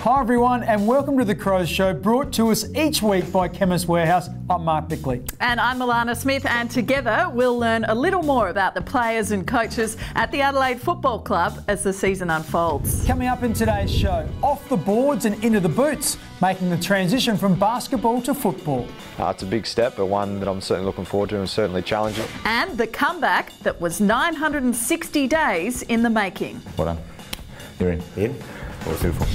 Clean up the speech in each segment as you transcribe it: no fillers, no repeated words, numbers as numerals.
Hi everyone and welcome to the Crows Show, brought to us each week by Chemist Warehouse. I'm Mark Bickley. And I'm Milana Smith, and together we'll learn a little more about the players and coaches at the Adelaide Football Club as the season unfolds. Coming up in today's show, off the boards and into the boots, making the transition from basketball to football. It's a big step, but one that I'm certainly looking forward to and certainly challenging. And the comeback that was 960 days in the making. Well done. You're in. In? Well, beautiful.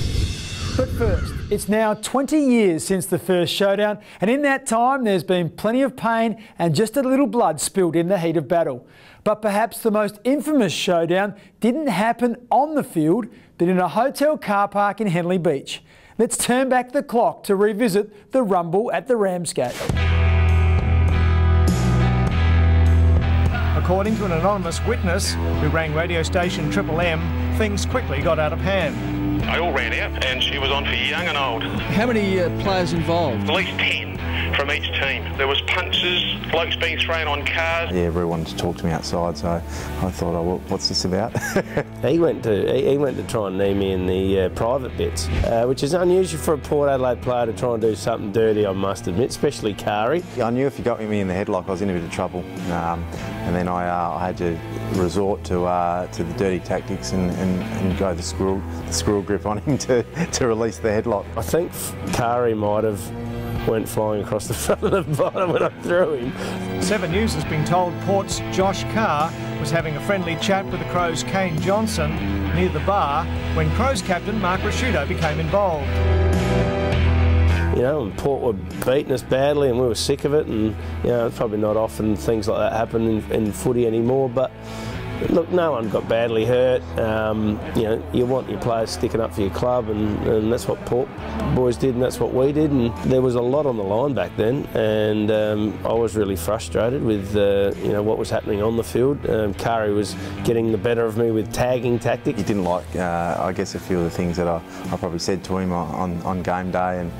But first, it's now 20 years since the first showdown, and in that time there's been plenty of pain and just a little blood spilled in the heat of battle. But perhaps the most infamous showdown didn't happen on the field, but in a hotel car park in Henley Beach. Let's turn back the clock to revisit the rumble at the Ramsgate. According to an anonymous witness who rang radio station Triple M, things quickly got out of hand. They all ran out and she was on for young and old. How many players involved? At least 10 from each team. There was punches, blokes being thrown on cars. Yeah, everyone wanted to talk to me outside, so I thought, oh, well, what's this about? He went to try and knee me in the private bits, which is unusual for a Port Adelaide player to try and do something dirty, I must admit, especially Kari. I knew if he got me in the headlock, I was in a bit of trouble, and then I had to resort to the dirty tactics and go the squirrel grip on him to release the headlock. I think Kari might have went flying across the front of the bottom when I threw him. 7 News has been told Port's Josh Carr was having a friendly chat with the Crows' Kane Johnson near the bar when Crows captain Mark Rasciuto became involved. You know, and Port were beating us badly and we were sick of it, and you know, it's probably not often things like that happen in footy anymore, but look, no one got badly hurt. You know, you want your players sticking up for your club, and that's what Port boys did, and that's what we did. And there was a lot on the line back then, and I was really frustrated with you know, what was happening on the field. Kari was getting the better of me with tagging tactics. He didn't like, I guess, a few of the things that I probably said to him on game day, and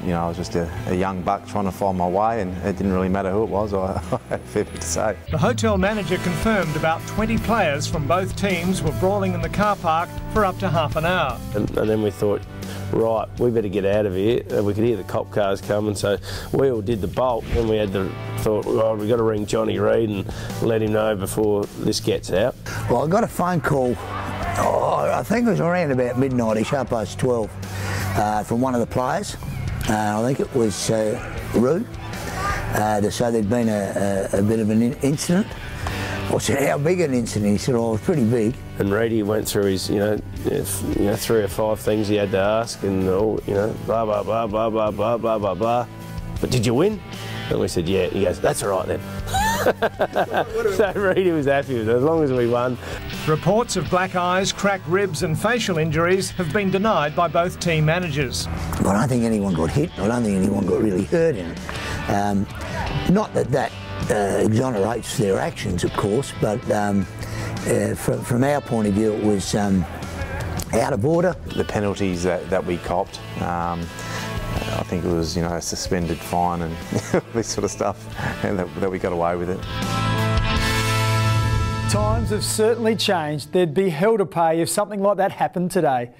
you know, I was just a young buck trying to find my way, and it didn't really matter who it was. I had a fair bit to say. The hotel manager confirmed about 20 players from both teams were brawling in the car park for up to half an hour. And then we thought, right, we better get out of here. We could hear the cop cars coming, so we all did the bolt, and we had to thought, well, we've got to ring Johnny Reid and let him know before this gets out. Well, I got a phone call, I think it was around about midnight-ish, 12:30, from one of the players. I think it was Roo, to say there'd been a bit of an incident. I said, how big an incident? He said, oh, it was pretty big. And Reedy went through his, you know, 3 or 5 things he had to ask, and all, you know, blah, blah, blah, blah, blah, blah, blah, blah, blah. But did you win? And we said, yeah. He goes, that's all right then. So Reedy was happy with it, as long as we won. Reports of black eyes, cracked ribs and facial injuries have been denied by both team managers. I don't think anyone got hit. I don't think anyone got really hurt in it. Not that exonerates their actions, of course, but from our point of view, it was out of order. The penalties that we copped, I think it was, you know, a suspended fine and this sort of stuff, and that we got away with it. Times have certainly changed. There'd be hell to pay if something like that happened today.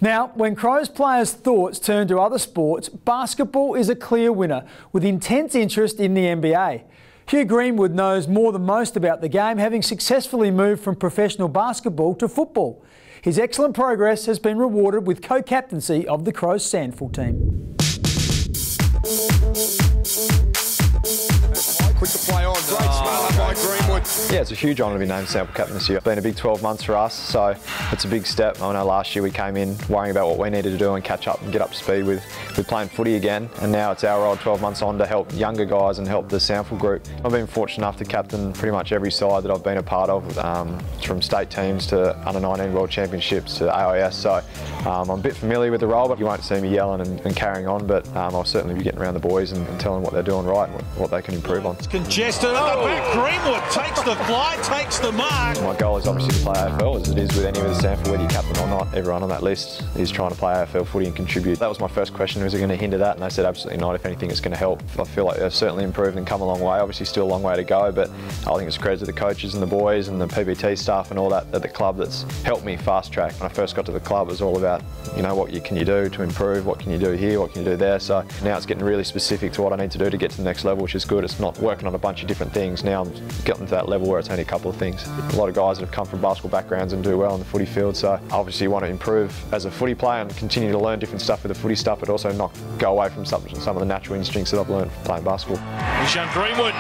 Now, when Crows players' thoughts turn to other sports, basketball is a clear winner, with intense interest in the NBA. Hugh Greenwood knows more than most about the game, having successfully moved from professional basketball to football. His excellent progress has been rewarded with co-captaincy of the Crows Sandful team. Quick to play on, great smart by Greenwood. Yeah, it's a huge honour to be named sample captain this year. It's been a big 12 months for us, so it's a big step. I know last year we came in worrying about what we needed to do and catch up and get up to speed with playing footy again, and now it's our role 12 months on to help younger guys and help the sample group. I've been fortunate enough to captain pretty much every side that I've been a part of, from state teams to under-19 World Championships to AIS, so I'm a bit familiar with the role, but you won't see me yelling and carrying on, but I'll certainly be getting around the boys and telling what they're doing right and what they can improve on. Congested, oh, back, Greenwood takes the fly, takes the mark. My goal is obviously to play AFL, as it is with any of the sample, whether you're captain or not. Everyone on that list is trying to play AFL footy and contribute. That was my first question, was it going to hinder that? And they said absolutely not. If anything, it's going to help. I feel like they've certainly improved and come a long way. Obviously still a long way to go, but I think it's a credit to the coaches and the boys and the PBT staff and all that at the club that's helped me fast track. When I first got to the club, it was all about, you know, what can you do to improve, what can you do here, what can you do there. So now it's getting really specific to what I need to do to get to the next level, which is good. It's not working on a bunch of different things. Now I'm getting to that level where it's only a couple of things. A lot of guys that have come from basketball backgrounds and do well in the footy field, so I obviously want to improve as a footy player and continue to learn different stuff with the footy stuff, but also not go away from some of the natural instincts that I've learned from playing basketball. Chea Greenwood.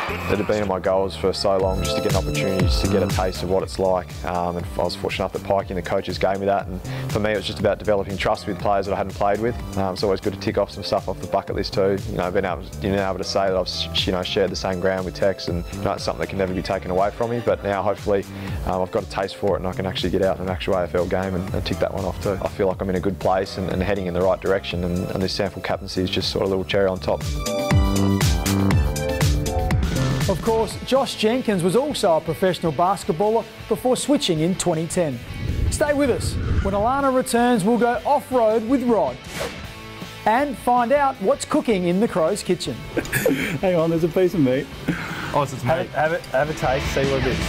It had been in my goals for so long just to get an opportunity, just to get a taste of what it's like. And I was fortunate enough that Pikey and the coaches gave me that. And for me, it was just about developing trust with players that I hadn't played with. It's always good to tick off some stuff off the bucket list too. You know, being able to say that I've shared the same ground with Tex, and it's something that can never be taken away from me. But now hopefully I've got a taste for it, and I can actually get out in an actual AFL game and tick that one off too. I feel like I'm in a good place and heading in the right direction. And this sample captaincy is just sort of a little cherry on top. Of course, Josh Jenkins was also a professional basketballer before switching in 2010. Stay with us. When Alana returns, we'll go off-road with Rod and find out what's cooking in the Crow's kitchen. Hang on, there's a piece of meat. Oh, it's meat. Have a taste, see what it is.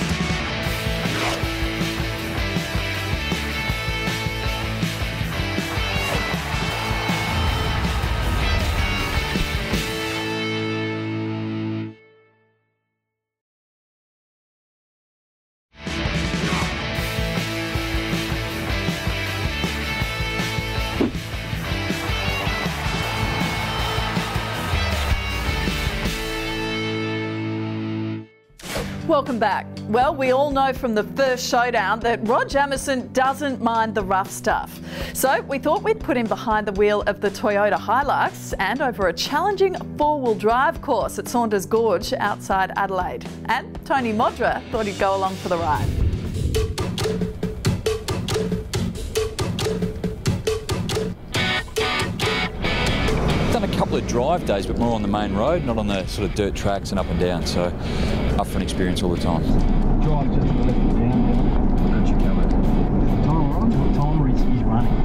Welcome back. Well, we all know from the first showdown that Rod Jamieson doesn't mind the rough stuff. So we thought we'd put him behind the wheel of the Toyota Hilux and over a challenging four-wheel drive course at Saunders Gorge outside Adelaide. And Tony Modra thought he'd go along for the ride. Done a couple of drive days, but more on the main road, not on the sort of dirt tracks and up and down. So up for an experience all the time. Drive just a little bit down there. Got you covered. Timer is running.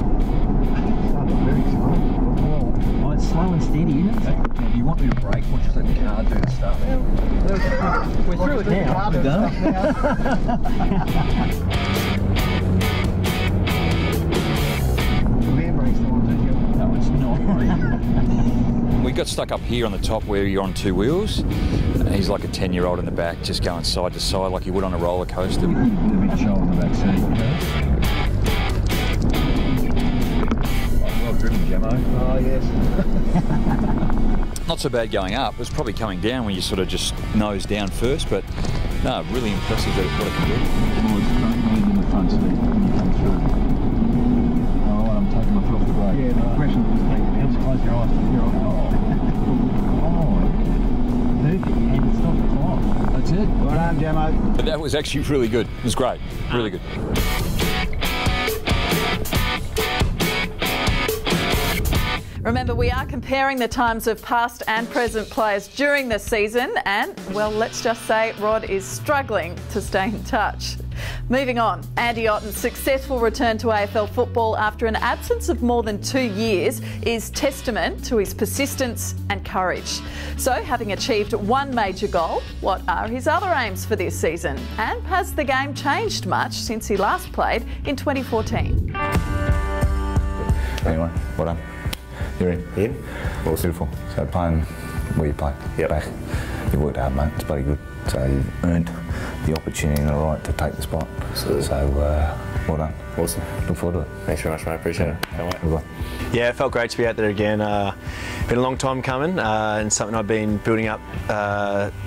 Very slow. Oh, it's slow and steady, isn't it? Do you want me to brake or just let the car do the stuff? We're through it now. We're done. No, it's not. We got stuck up here on the top where you're on two wheels. He's like a 10-year-old in the back, just going side to side like you would on a roller coaster. A bit show on the back seat. Well driven, Gemmo. Oh, yes. Not so bad going up. It was probably coming down when you sort of just nose down first, but no, really impressive at what it can do. Oh, it's great in the front seat when you come through. Oh, I'm taking my foot off the brake. Yeah, the impression was taken. Just close your eyes. And stop the clock. That's it. Well done, Gemmo. But that was actually really good. It was great. Really good. Remember, we are comparing the times of past and present players during this season and, well, let's just say Rod is struggling to stay in touch. Moving on, Andy Otten's successful return to AFL football after an absence of more than 2 years is testament to his persistence and courage. So, having achieved one major goal, what are his other aims for this season? And has the game changed much since he last played in 2014? Anyway, well done. You're in? In. Well, beautiful. So playing where you play, back. You worked hard, mate. It's bloody good. So you've earned the opportunity and the right to take the spot. Absolutely. So well done. Awesome. Look forward to it. Thanks very much, mate. Appreciate it. Can't wait. Yeah, it felt great to be out there again. Been a long time coming and something I've been building up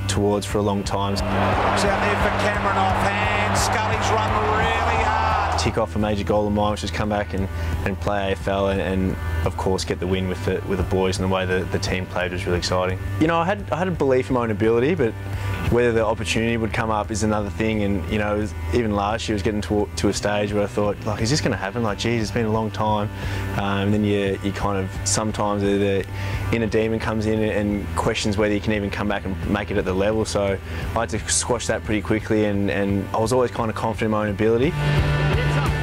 towards for a long time. It's out there for Cameron offhand. Scully's run really hard. Tick off a major goal of mine, which is come back and play AFL and of course get the win with the boys, and the way the team played was really exciting. You know, I had a belief in my own ability, but whether the opportunity would come up is another thing. And you know, even last year, I was getting to a stage where I thought, like, is this going to happen? Like, geez, it's been a long time. And then you kind of sometimes the inner demon comes in and questions whether you can even come back and make it at the level. So I had to squash that pretty quickly, and I was always kind of confident in my own ability.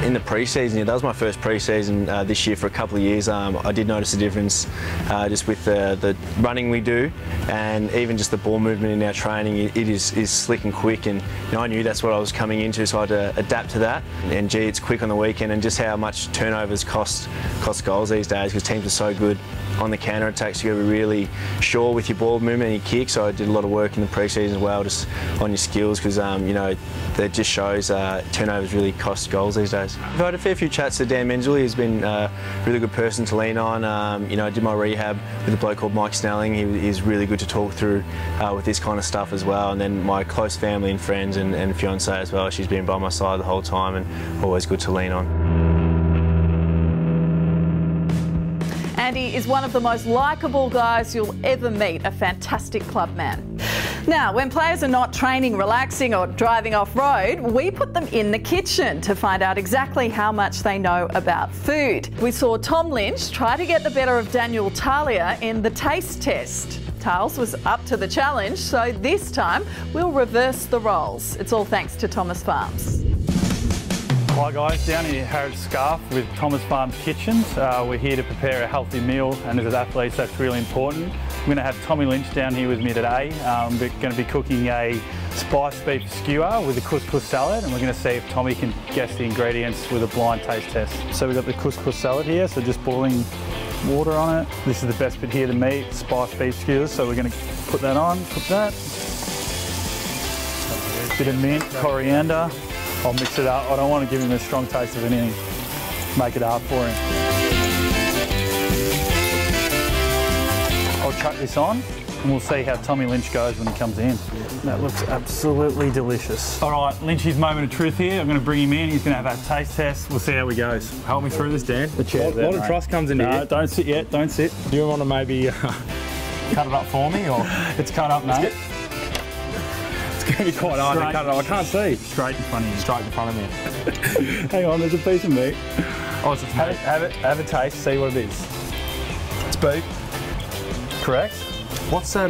In the pre-season, that was my first pre-season this year for a couple of years. I did notice a difference just with the running we do, and even just the ball movement in our training. It is slick and quick, and you know, I knew that's what I was coming into, so I had to adapt to that. And gee, it's quick on the weekend, and just how much turnovers cost goals these days, because teams are so good on the counter attacks. You've got to be really sure with your ball movement and your kick. So I did a lot of work in the pre-season as well, just on your skills, because you know, that just shows turnovers really cost goals these days. I've had a fair few chats to Dan Menzel. He's been a really good person to lean on. You know, I did my rehab with a bloke called Mike Snelling. He's really good to talk through with this kind of stuff as well. And then my close family and friends and fiancée as well. She's been by my side the whole time, and always good to lean on. Andy is one of the most likeable guys you'll ever meet, a fantastic club man. Now, when players are not training, relaxing or driving off-road, we put them in the kitchen to find out exactly how much they know about food. We saw Tom Lynch try to get the better of Daniel Talia in the taste test. Tales was up to the challenge, so this time we'll reverse the roles. It's all thanks to Thomas Farms. Hi guys, down here at Harrods Scarf with Thomas Farms Kitchens. We're here to prepare a healthy meal, and as athletes that's really important. I'm going to have Tommy Lynch down here with me today. We're going to be cooking a spiced beef skewer with a couscous salad, and we're going to see if Tommy can guess the ingredients with a blind taste test. So we've got the couscous salad here, so just boiling water on it. This is the best bit here to meat, spiced beef skewers, so we're going to put that on, cook that. Bit of mint, coriander. I'll mix it up. I don't want to give him a strong taste of anything. Make it hard for him. I'll chuck this on and we'll see how Tommy Lynch goes when he comes in. That looks absolutely delicious. All right, Lynch's moment of truth here. I'm going to bring him in. He's going to have a taste test. We'll see how he goes. Help me through this, Dan. The chair's there, a lot of trust comes into here. No, don't sit yet. Don't sit. Do you want to maybe cut it up for me, or it's cut up, mate. It's going to be quite hard to cut it up. I can't see. Straight in front of you. Straight in front of me. Hang on, there's a piece of meat. Oh, it's have a taste, see what it is. It's beef. Correct. What's that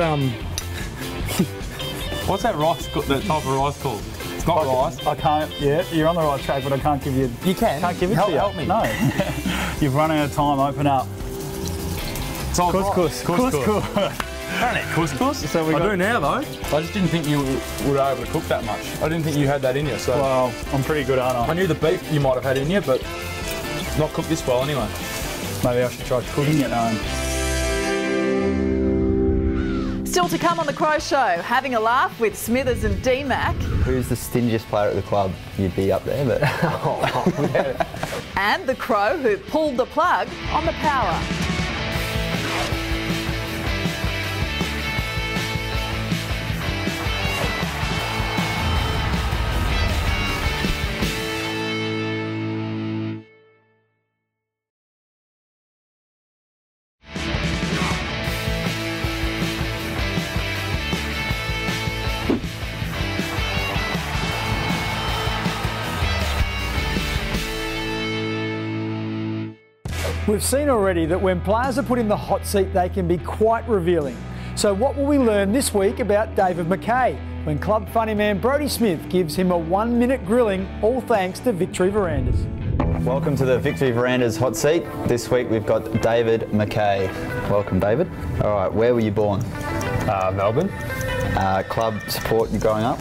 what's that rice, that type of rice called? It's not rice. I can't, yeah, you're on the right track, but I can't give you... You can. Can't give it to you. Help me. No. You've run out of time, open up. It's all couscous. Couscous. I don't eat couscous. So I do now though. I just didn't think you were able to cook that much. I didn't think you had that in you. So well, I'm pretty good, aren't I? I knew the beef you might have had in you, but not cooked this well anyway. Maybe I should try cooking it home. Still to come on the Crow Show, having a laugh with Smithers and D-Mac. Who's the stingiest player at the club? You'd be up there, but... And the Crow who pulled the plug on the power. We've seen already that when players are put in the hot seat, they can be quite revealing. So what will we learn this week about David Mackay when club funny man Brodie Smith gives him a 1-minute grilling, all thanks to Victory Verandas? Welcome to the Victory Verandas hot seat. This week we've got David Mackay. Welcome, David. All right, where were you born? Melbourne. Club support you growing up?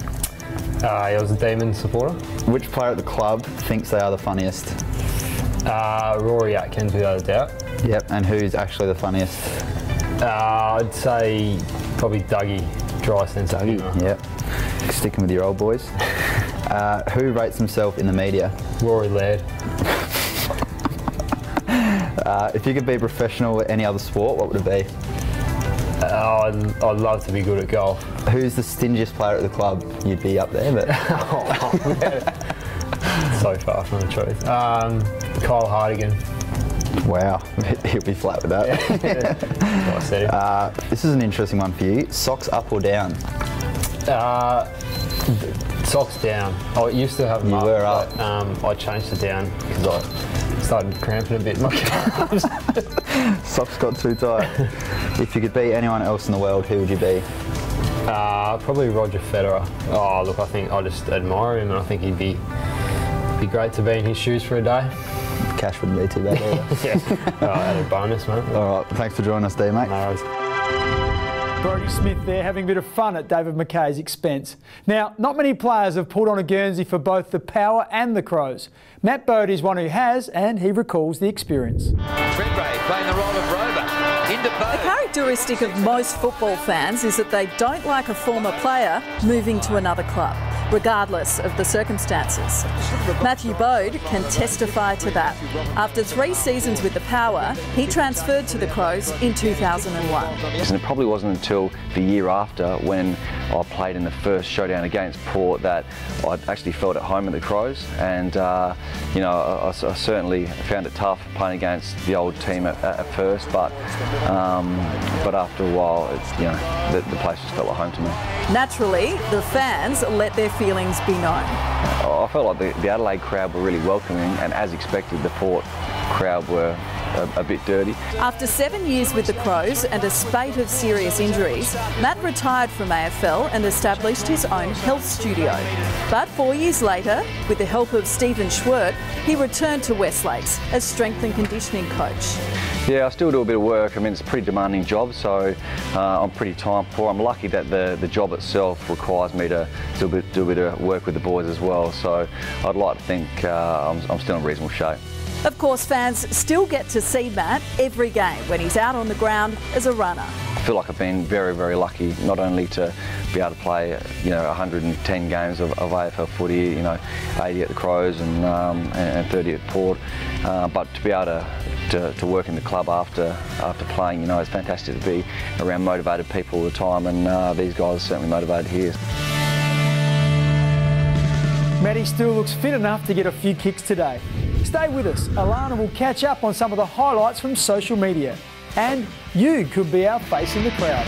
I was a Demon supporter. Which player at the club thinks they are the funniest? Rory Atkins, without a doubt. Yep, and who's actually the funniest? I'd say probably Dougie Drysense. Dougie, yep. Sticking with your old boys. Who rates himself in the media? Rory Laird. If you could be professional at any other sport, what would it be? I'd love to be good at golf. Who's the stingiest player at the club? You'd be up there, but... So far from the truth. Kyle Hardigan. Wow, he'll be flat with that. Yeah. This is an interesting one for you. Socks up or down? Socks down. I used to have them up, but I changed it down because I started cramping a bit in my calves. Socks got too tight. If you could be anyone else in the world, who would you be? Probably Roger Federer. Oh, look, I think I just admire him, and I think he'd be great to be in his shoes for a day. Cash wouldn't be too bad either. Yeah, added bonus, mate. All right, thanks for joining us, D, mate. No worries. Brodie Smith there having a bit of fun at David Mackay's expense. Now, not many players have pulled on a Guernsey for both the Power and the Crows. Matt Bode is one who has, and he recalls the experience. Redgrave playing the role of rover into Bode. A characteristic of most football fans is that they don't like a former player moving to another club, regardless of the circumstances. Matthew Bode can testify to that. After 3 seasons with the Power, he transferred to the Crows in 2001. And it probably wasn't until the year after, when I played in the first showdown against Port, that I actually felt at home at the Crows. And you know, I certainly found it tough playing against the old team at first, but after a while, you know, the place just felt like home to me. Naturally, the fans let their feelings be known. I felt like the Adelaide crowd were really welcoming, and as expected, the Port crowd were a bit dirty. After 7 years with the Crows and a spate of serious injuries, Matt retired from AFL and established his own health studio. But 4 years later, with the help of Stephen Schwert, he returned to Westlakes as strength and conditioning coach. Yeah, I still do a bit of work. I mean, it's a pretty demanding job, so I'm pretty time poor. I'm lucky that the job itself requires me to do a bit of work with the boys as well, so I'd like to think I'm still in reasonable shape. Of course, fans still get to see Matt every game when he's out on the ground as a runner. I feel like I've been very, very lucky, not only to be able to play, you know, 110 games of AFL footy, you know, 80 at the Crows and 30 at Port, but to be able to work in the club after playing, you know, it's fantastic to be around motivated people all the time, and these guys are certainly motivated here. Matty still looks fit enough to get a few kicks today. Stay with us. Alana will catch up on some of the highlights from social media. And you could be our face in the crowd.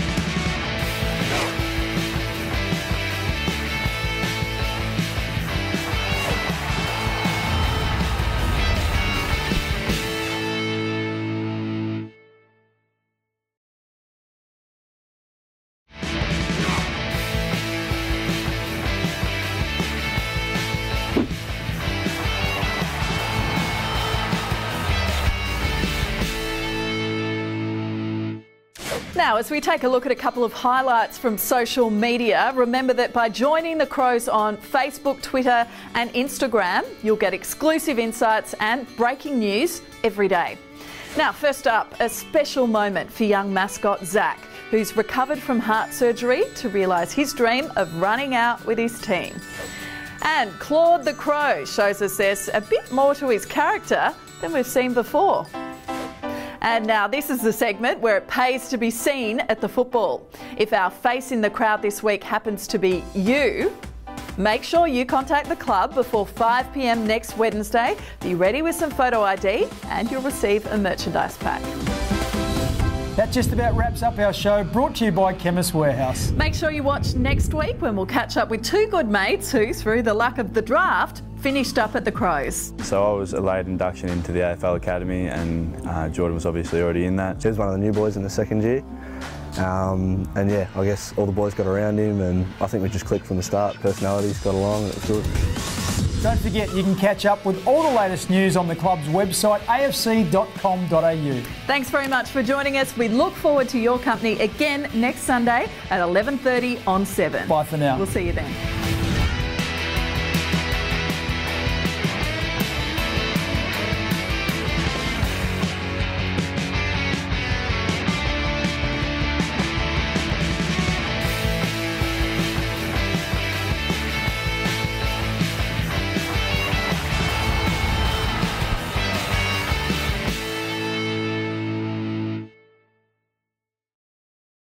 Now, as we take a look at a couple of highlights from social media, remember that by joining the Crows on Facebook, Twitter and Instagram, you'll get exclusive insights and breaking news every day. Now, first up, a special moment for young mascot Zach, who's recovered from heart surgery to realise his dream of running out with his team. And Claude the Crow shows us there's a bit more to his character than we've seen before. And now this is the segment where it pays to be seen at the football. If our face in the crowd this week happens to be you, make sure you contact the club before 5 p.m. next Wednesday. Be ready with some photo ID and you'll receive a merchandise pack. That just about wraps up our show, brought to you by Chemist Warehouse. Make sure you watch next week when we'll catch up with two good mates who, through the luck of the draft, finished up at the Crows. So I was a late induction into the AFL Academy, and Jordan was obviously already in that. He was one of the new boys in the second year. And yeah, I guess all the boys got around him, and I think we just clicked from the start. Personalities got along, and it was good. Don't forget, you can catch up with all the latest news on the club's website, afc.com.au. Thanks very much for joining us. We look forward to your company again next Sunday at 11:30 on 7. Bye for now. We'll see you then.